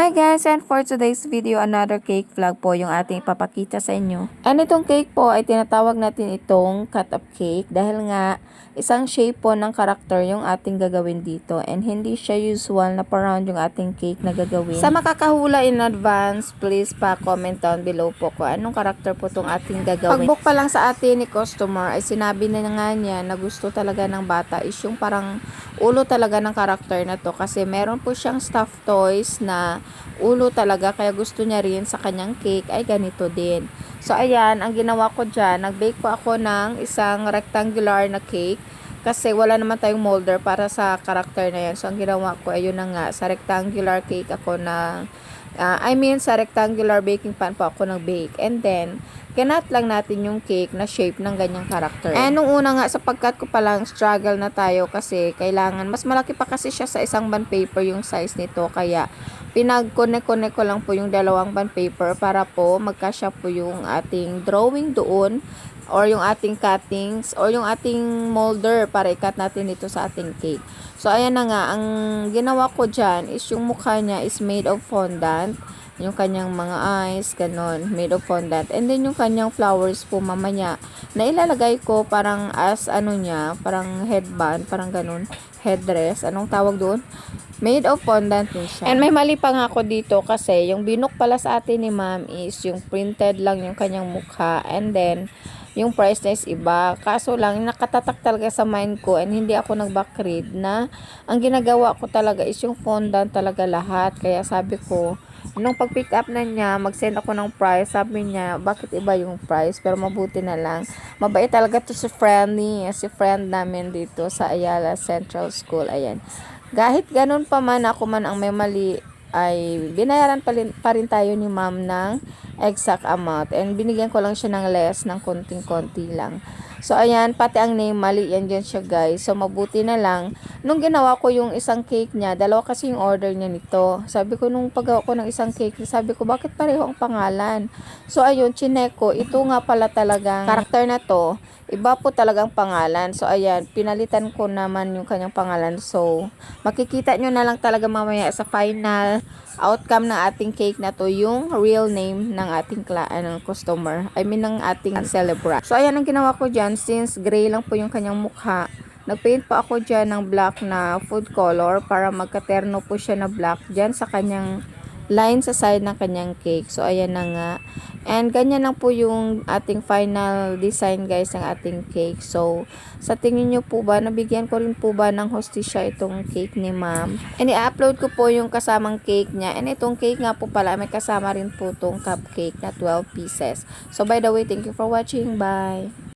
Hi guys, and for today's video, another cake vlog po yung ating ipapakita sa inyo. And itong cake po ay tinatawag natin itong cut-up cake dahil nga isang shape po ng karakter yung ating gagawin dito and hindi siya usual na pa-round yung ating cake na gagawin. Sa makakahula in advance, please pa-comment down below po kung anong karakter po itong ating gagawin. Pag-book pa lang sa atin ni customer ay sinabi na nga niya na gusto talaga ng bata is yung parang ulo talaga ng karakter na to kasi meron po siyang stuffed toys na ulo talaga kaya gusto niya rin sa kanyang cake ay ganito din. So ayan, ang ginawa ko dyan, nag-bake po ako ng isang rectangular na cake kasi wala naman tayong molder para sa karakter na yan. So ang ginawa ko ayun na nga, sa rectangular cake ako na sa rectangular baking pan po ako nag-bake. And then, kinat lang natin yung cake na shape ng ganyang karakter. And nung una nga, sapagkat ko palang struggle na tayo kasi kailangan, mas malaki pa kasi siya sa isang bond paper yung size nito. Kaya, pinag-connect ko lang po yung dalawang bond paper para po magkasya po yung ating drawing doon or yung ating cuttings or yung ating molder para i-cut natin dito sa ating cake. So, ayan na nga, ang ginawa ko dyan is yung mukha niya is made of fondant. Yung kanyang mga eyes, ganon, made of fondant. And then, yung kanyang flowers po mamaya, na ilalagay ko parang as ano niya, parang headband, parang ganon, headdress, anong tawag doon? Made of fondant din siya. And may mali pa nga ako dito kasi yung binook pala sa atin ni ma'am is yung printed lang yung kanyang mukha. And then, yung price na is iba. Kaso lang, nakatatak talaga sa mind ko and hindi ako nag-backread na ang ginagawa ko talaga is yung fondant talaga lahat. Kaya sabi ko, nung pag-pick up na niya, mag-send ako ng price. Sabi niya, bakit iba yung price? Pero mabuti na lang. Mabait talaga to si friend namin dito sa Ayala Central School. Ayan. Kahit ganun pa man ako man ang may mali, ay binayaran pa rin tayo ni ma'am ng exact amount and binigyan ko lang siya ng less ng konting-konti lang. So ayan, pati ang name mali yan dyan siya guys. So mabuti na lang nung ginawa ko yung isang cake niya, dalawa kasi yung order niya nito. Sabi ko nung paggawa ko ng isang cake, sabi ko bakit pareho ang pangalan. So ayun, chinek ko, ito nga pala talagang karakter na to, iba po talagang pangalan. So ayan, pinalitan ko naman yung kanyang pangalan. So makikita nyo na lang talaga mamaya sa final outcome ng ating cake na to yung real name ng ating customer. I mean ng ating celebrant. So ayan ang ginawa ko dyan, since gray lang po yung kanyang mukha. Nagpaint pa ako dyan ng black na food color para magkaterno po siya na black dyan sa kanyang line sa side ng kanyang cake. So ayan na nga. And ganyan lang po yung ating final design guys ng ating cake. So sa tingin nyo po ba, nabigyan ko rin po ba ng hostisya itong cake ni ma'am? And i-upload ko po yung kasamang cake niya. And itong cake nga po pala, may kasama rin po itong cupcake na 12 pieces. So by the way, thank you for watching. Bye!